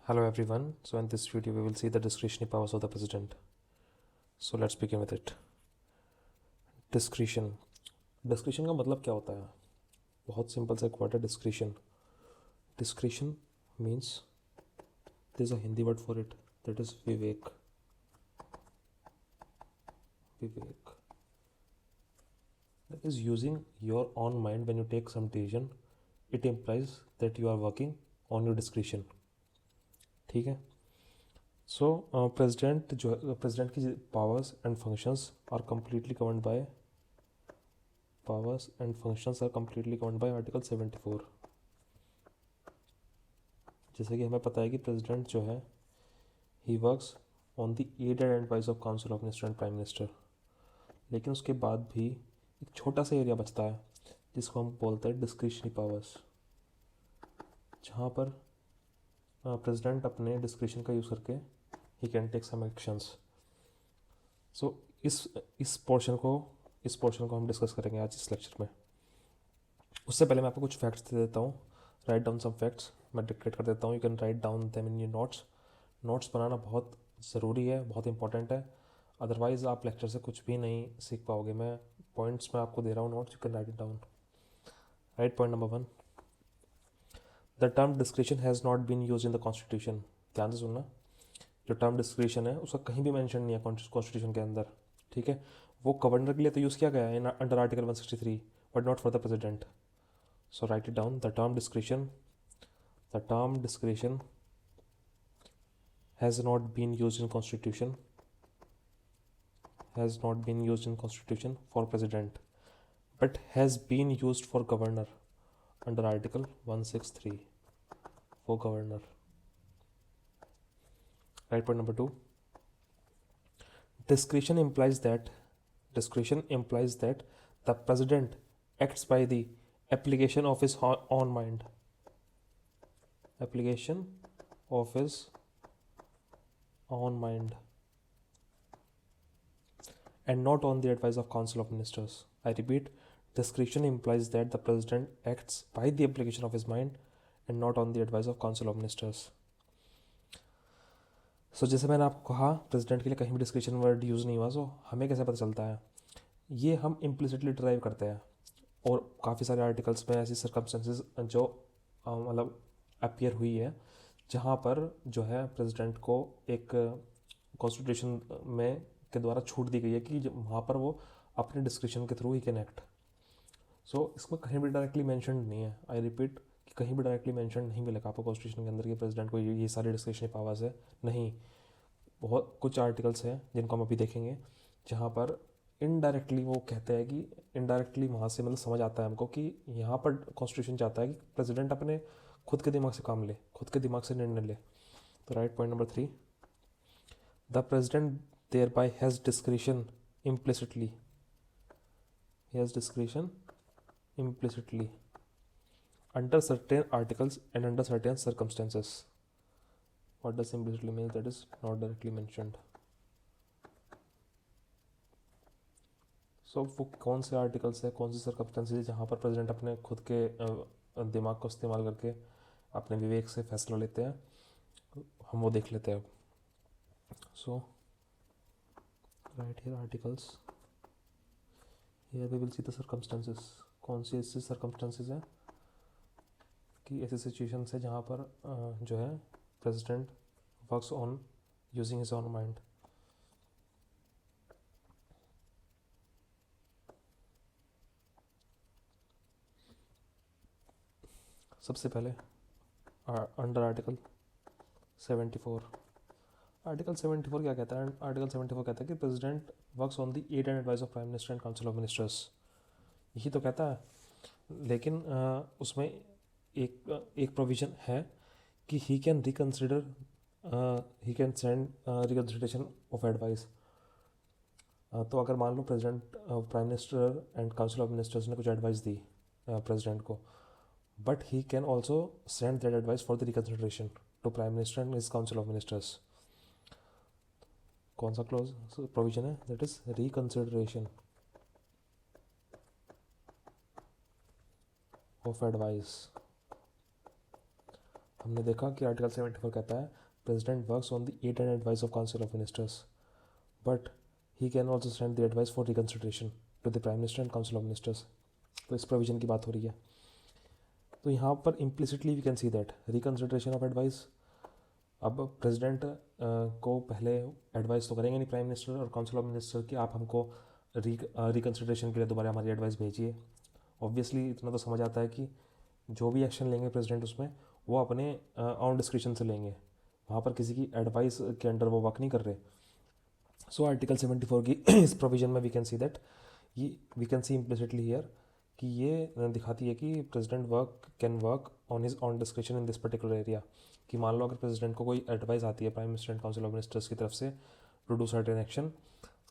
Hello everyone. So in this video we will see the discretionary powers of the president. So let's begin with it. Discretion. Discretion का मतलब क्या होता है? बहुत simple सा एक वर्ड है discretion. Discretion means there's a Hindi word for it, that is Vivek. Vivek. That is using your own mind when you take some decision. It implies that you are working on your discretion. ठीक है. So president की powers and functions are completely governed by article 74. जैसे कि हमें पता है कि president जो है he works on the aid and advice of council of minister and prime minister. लेकिन उसके बाद भी एक छोटा सा एरिया बचता है जिसको हम बोलते हैं डिस्क्रिशनरी पावर्स, जहाँ पर प्रेसिडेंट अपने डिस्क्रिशन का यूज़ करके he can take some actions. So इस पोर्शन को हम डिस्कस करेंगे आज इस लेक्चर में. उससे पहले मैं आपको कुछ फैक्ट्स दे देता हूँ. Write down some facts. मैं डिक्टेट कर देता हूँ. You can write down them in your notes. Notes बनाना बहुत ज़रूरी है, बहुत इंपॉर्टेंट है. अदरवाइज़ आप लेक्चर से कुछ भी नहीं सीख पाओगे. मैं पॉइंट्स में आपको दे रहा हूँ notes, you can write it down. Right. Point number 1, the term discretion has not been use in the constitution. ध्यान से सुनना. जो टर्म डिस्क्रिशन है उसका कहीं भी मेंशन नहीं है कॉन्स्टिट्यूशन के अंदर. ठीक है. वो गवर्नर के लिए तो यूज़ किया गया है under article 163, but not for the president. So right it down. The term discretion has not been used in constitution for president, but has been used for governor under article 163 for governor. Right. Point number 2, discretion implies that the president acts by the application of his own mind, and not on the advice of council of ministers. I repeat, discretion implies that the president acts by the application of his mind and not on the advice of council of ministers. सो जैसे मैंने आपको कहा president के लिए कहीं भी discretion word use नहीं हुआ. सो हमें कैसे पता चलता है? ये हम इम्प्लिसिटली ड्राइव करते हैं. और काफ़ी सारे आर्टिकल्स में ऐसी सर्कमस्टेंसेस जो मतलब अपीयर हुई है जहाँ पर जो है प्रेसिडेंट को एक कॉन्स्टिट्यूशन में के द्वारा छूट दी गई है कि वहाँ पर वो अपने डिस्क्रिशन के थ्रू ही कैन एक्ट. सो इसमें कहीं भी डायरेक्टली मेंशन नहीं है. आई रिपीट कि कहीं भी डायरेक्टली मेंशन नहीं मिलेगा आपको कॉन्स्टिट्यूशन के अंदर कि प्रेसिडेंट को ये सारी डिस्क्रिशनरी पावर्स है. नहीं, बहुत कुछ आर्टिकल्स हैं जिनको हम अभी देखेंगे जहाँ पर इनडायरेक्टली वो कहते हैं कि इनडायरेक्टली वहाँ से मतलब समझ आता है हमको कि यहाँ पर कॉन्स्टिट्यूशन चाहता है कि प्रेसिडेंट अपने खुद के दिमाग से काम ले, खुद के दिमाग से निर्णय ले. तो right. Point number 3, the president thereby has discretion implicitly under certain articles and under certain circumstances. What does implicitly mean? That is not directly mentioned. So वो कौन से आर्टिकल्स है, कौन सी सर्कमस्टेंसेस जहाँ पर प्रेसिडेंट अपने खुद के दिमाग को इस्तेमाल करके अपने विवेक से फैसला लेते हैं, हम वो देख लेते हैं. सो right here articles, here we will see the circumstances. कौन सी ऐसी circumstances हैं कि ऐसी situations है जहाँ पर जो है president works on using his own mind. सबसे पहले अंडर आर्टिकल 74. आर्टिकल 74 क्या कहता है? आर्टिकल 74 कहता है कि president works on the aid and advice of prime minister and council of ministers. यही तो कहता है. लेकिन उसमें एक प्रोविज़न है कि he can send reconsideration of advice. तो अगर मान लो president, prime minister and council of ministers ने कुछ एडवाइस दी प्रेसिडेंट को, but he can also send that advice for the reconsideration to prime minister and his council of ministers. कौन सा क्लोज प्रोविजन है? That is reconsideration of advice. हमने देखा कि आर्टिकल 74 कहता है president works on the aid and advice of council of ministers, but he can also send the advice for reconsideration to the prime minister and council of ministers. तो इस provision की बात हो रही है। तो यहाँ पर implicitly we can see that reconsideration of advice, अब प्रेसिडेंट को पहले एडवाइस तो करेंगे नहीं प्राइम मिनिस्टर और काउंसिल ऑफ मिनिस्टर कि आप हमको रिकन्सिडरेशन के लिए दोबारा हमारी एडवाइस भेजिए। ऑब्वियसली इतना तो समझ आता है कि जो भी एक्शन लेंगे प्रेसिडेंट उसमें वो अपने ऑन डिस्क्रिप्शन से लेंगे, वहाँ पर किसी की एडवाइस के अंडर वो वर्क नहीं कर रहे। सो आर्टिकल 74 की इस प्रोविजन में वी कैन सी दैट, ये we can see implicitly here कि ये दिखाती है कि president can work on his own description in this particular area. कि मान लो अगर प्रेसिडेंट को कोई एडवाइस आती है prime minister and council of ministers की तरफ से टू डू सर्टेन एक्शन,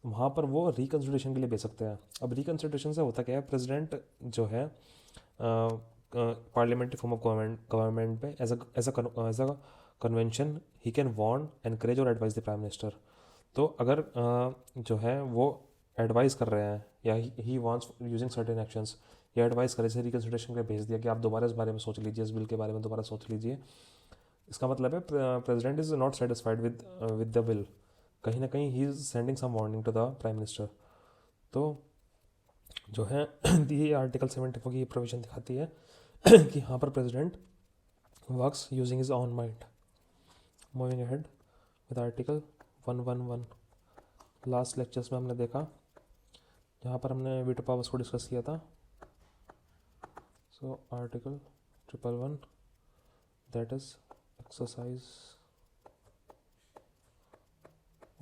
वहाँ पर वो रिकन्सिडरेशन के लिए भेज सकते हैं। अब रिकन्सिडरेशन से होता क्या है, प्रेसिडेंट जो है पार्लियामेंट्री फॉर्म ऑफ गवर्नमेंट में as a convention he can warn encourage और एडवाइस द प्राइम मिनिस्टर। तो अगर जो है वो एडवाइस कर रहे हैं या he wants using certain actions, या एडवाइस करे जैसे रिकन्सिडरेशन के भेज दिया कि आप दोबारा इस बारे में सोच लीजिए, इस बिल के बारे में दोबारा सोच लीजिए, इसका मतलब है president is not satisfied with the bill, कहीं ना कहीं he is sending some warning to the prime minister. तो जो है ये आर्टिकल 74 की प्रोविजन दिखाती है कि यहाँ पर president works using his on mind. Moving ahead with article 111, last lectures में हमने देखा जहाँ पर हमने वीटो पावर्स को डिस्कस किया था। So article 111 that is exercise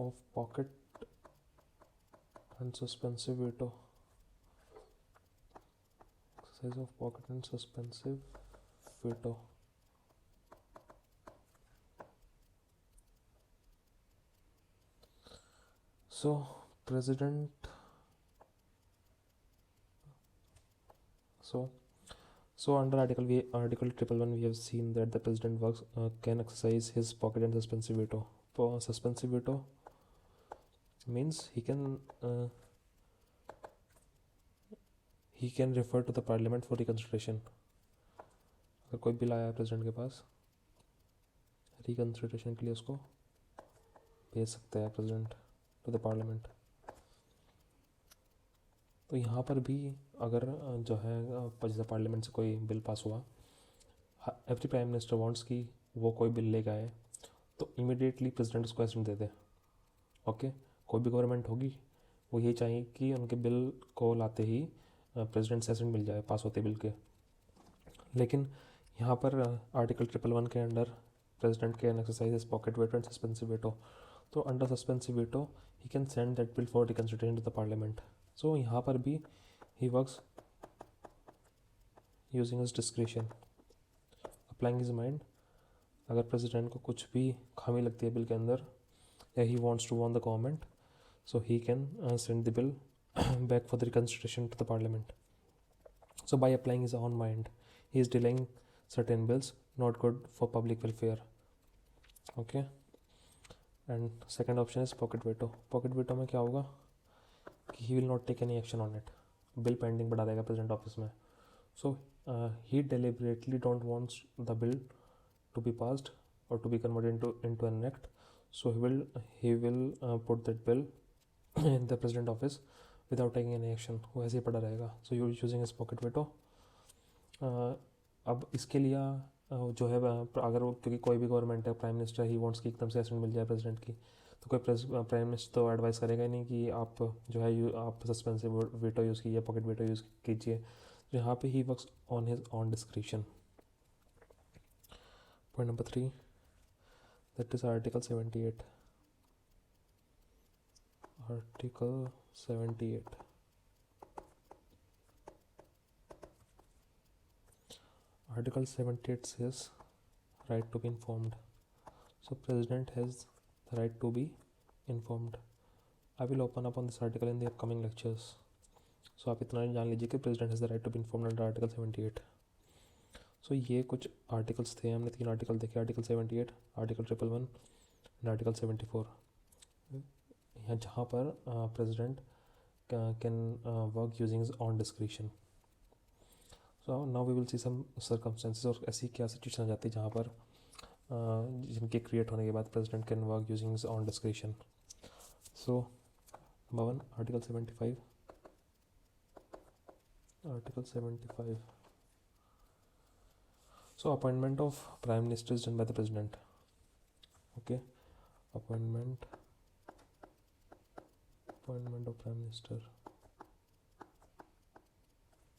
of pocket and suspensive veto, exercise of pocket and suspensive veto. So president so under article 111 we have seen that the president works can exercise his pocket and suspensive veto. Suspensive veto means he can refer to the parliament for reconsideration. अगर कोई bill आया है president के पास reconsideration के लिए, उसको भेज सकते हैं प्रेसिडेंट टू द पार्लियामेंट। तो यहाँ पर भी अगर जो है जैसे पार्लियामेंट से कोई बिल पास हुआ, एवरी प्राइम मिनिस्टर वांट्स कि वो कोई बिल लेके आए तो इमीडिएटली प्रेसिडेंट उसको एसेंट दे दे। ओके, कोई भी गवर्नमेंट होगी वो यही चाहिए कि उनके बिल को लाते ही प्रेसिडेंट से एसेंट मिल जाए पास होते बिल के। लेकिन यहाँ पर आर्टिकल 111 के under president can exercise pocket veto and suspensive veto. तो under suspensive veto he can send that bill for reconsideration to the parliament. So यहाँ पर भी he works using his discretion applying his mind. अगर president को कुछ भी खामी लगती है बिल के अंदर या he wants to warn the government, so he can send the bill back for the reconsideration to the parliament. So by applying his own mind he is delaying certain bills not good for public welfare. Okay, and second option is pocket veto. Pocket veto में क्या होगा कि he will not take any action on it, bill pending बढ़ा देगा president office में। So he deliberately don't wants the bill to be passed or to be converted into an act, so he will put that bill in the president office without taking any action। वो ऐसे ही पड़ा रहेगा। So you using his pocket veto. अब इसके लिए जो है अगर क्योंकि कोई भी गवर्नमेंट है प्राइम मिनिस्टर ही वांट्स कि एकदम से एसेंट मिल जाए प्रेसिडेंट की, तो कोई प्राइम मिनिस्टर तो एडवाइस करेगा ही नहीं कि आप जो है आप सस्पेंसिव वेटो यूज़ कीजिए, पॉकेट वेटो यूज़ कीजिए। तो यहाँ पे ही works on his own description. Point number 3 that is article 78। Article 78. Article 78 says right to be informed. So President has the right to be informed. I will open up on this article in the upcoming lectures. So आप इतना जान लीजिए कि President has the right to be informed under Article 78. So ये कुछ articles थे, हमने 3 article देखे, आर्टिकल 78, आर्टिकल 111 एंड आर्टिकल 74। यहाँ जहाँ पर president can work using his own discretion. So now we will see some circumstances, और ऐसी क्या सिचुएशन आ जाती है जहाँ पर जिनके क्रिएट होने के बाद president can work using his own description. So number 1, article 75. Article 75. So appointment of prime minister is done by the president. Okay, appointment of prime minister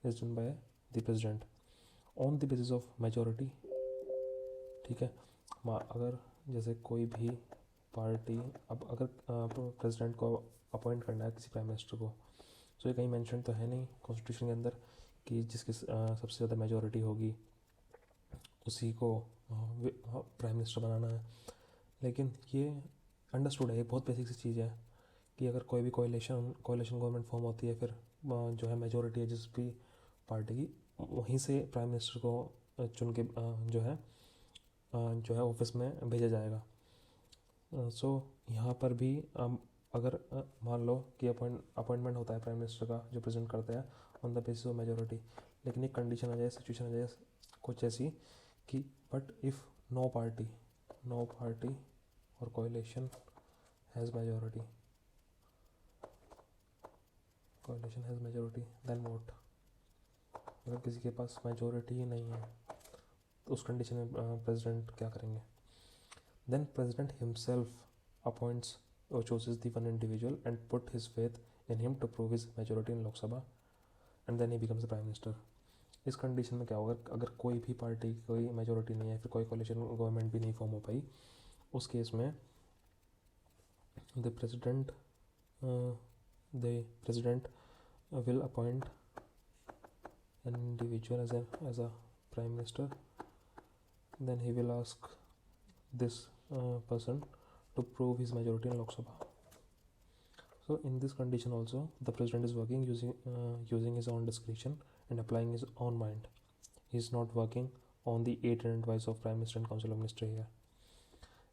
is done by the president on the basis of majority. ठीक है, अगर जैसे कोई भी party, अब अगर president को appoint करना है किसी प्राइम मिनिस्टर को, तो ये कहीं मेंशन तो है नहीं कॉन्स्टिट्यूशन के अंदर कि जिसकी सबसे ज़्यादा मेजॉरिटी होगी उसी को प्राइम मिनिस्टर बनाना है. लेकिन ये अंडरस्टूड है, ये बहुत बेसिक सी चीज़ है कि अगर कोई भी कोalition गवर्नमेंट फॉर्म होती है, फिर जो है मेजॉरिटी है जिस भी पार्टी की, वहीं से प्राइम मिनिस्टर को चुन के जो है ऑफिस में भेजा जाएगा. सो यहाँ पर भी अगर मान लो कि अपॉइंटमेंट होता है प्राइम मिनिस्टर का जो प्रेजेंट करता है on the basis of majority, लेकिन एक कंडीशन आ जाए, सिचुएशन आ जाए कुछ ऐसी कि बट इफ़ नो पार्टी और कोalition हैज़ मेजोरिटी, देन वोट. अगर किसी के पास मेजोरिटी ही नहीं है तो उस कंडीशन में प्रेसिडेंट क्या करेंगे? Then president himself appoints or chooses the one individual and put his faith in him to prove his majority in Lok Sabha, and then he becomes the prime minister. इस condition में क्या होगा, अगर कोई भी party की कोई majority नहीं है, फिर कोई कोalition गवर्नमेंट भी नहीं फॉर्म हो पाई, उस केस में the president will appoint an individual as a prime minister. Then he will ask this person to prove his majority in Lok Sabha. So in this condition also the president is working using his own discretion and applying his own mind. He is not working on the aid and advice of prime minister and council of minister here.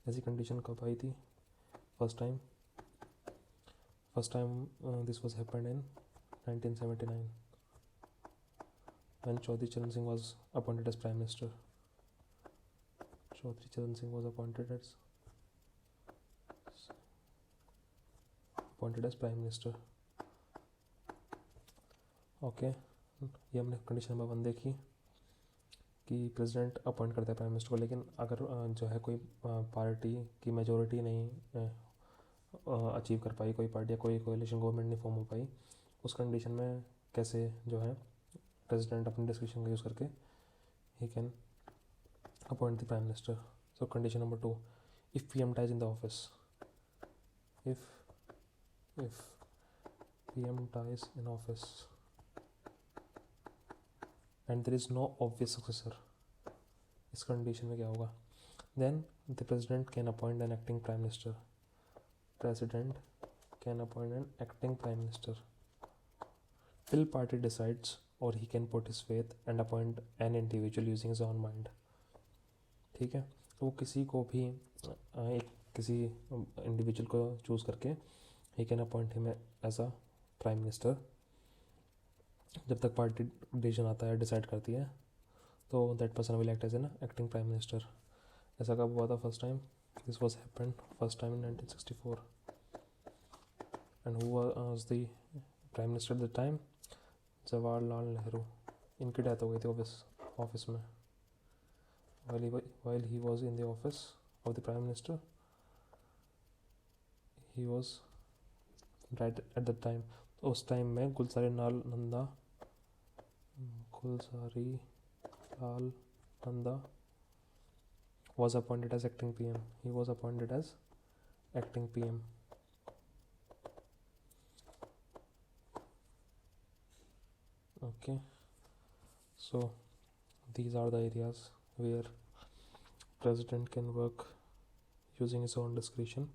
ऐसी condition कब आई थी? First time this was happened in 1979 when Chaudhry Charan Singh was appointed as prime minister. Chaudhry Charan Singh was appointed as prime minister. Okay, ये हमने condition number 1 देखी कि president appoint करता है prime minister को, लेकिन अगर जो है कोई पार्टी की मेजॉरिटी नहीं अचीव कर पाई, कोई पार्टी या कोई कोalition गवर्नमेंट नहीं फॉर्म हो पाई, उस कंडीशन में कैसे जो है प्रेसिडेंट अपनी डिस्क्रिप्शन का यूज़ करके he can appoint the prime minister. So condition number 2, if PM dies in the office, if PM dies in office and there is no obvious successor, इस कंडीशन में क्या होगा? Then the president can appoint an acting prime minister. President can appoint an acting prime minister till party decides, or he can put his faith and appoint an individual using his own mind. ठीक है, तो वो किसी को भी किसी individual को choose करके he can appoint him as a prime minister. जब तक पार्टी डिसीजन आता है, डिसाइड करती है, तो that person will act as an acting prime minister. ऐसा कब हुआ था first time? This was happened first time in 1964. And who was the prime minister at the time? Jawaharlal Nehru. इनकी डेथ हो गई थी ऑफिस में. while he was in the office of the prime minister, he was right at the time. उस time में Gulzari Lal Nanda was appointed as acting PM. He was appointed as acting PM. Okay, so these are the areas where president can work using his own discretion,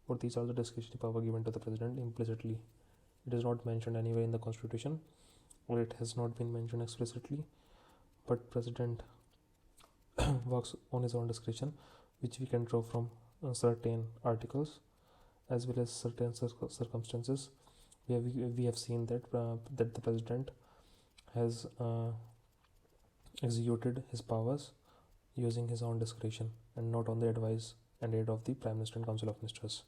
or these are the discretionary power given to the president implicitly. It is not mentioned anywhere in the constitution, or it has not been mentioned explicitly, but president works on his own discretion, which we can draw from certain articles as well as certain circumstances where we have seen that the president has executed his powers using his own discretion and not on the advice and aid of the Prime Minister and Council of Ministers.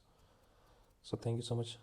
So thank you so much.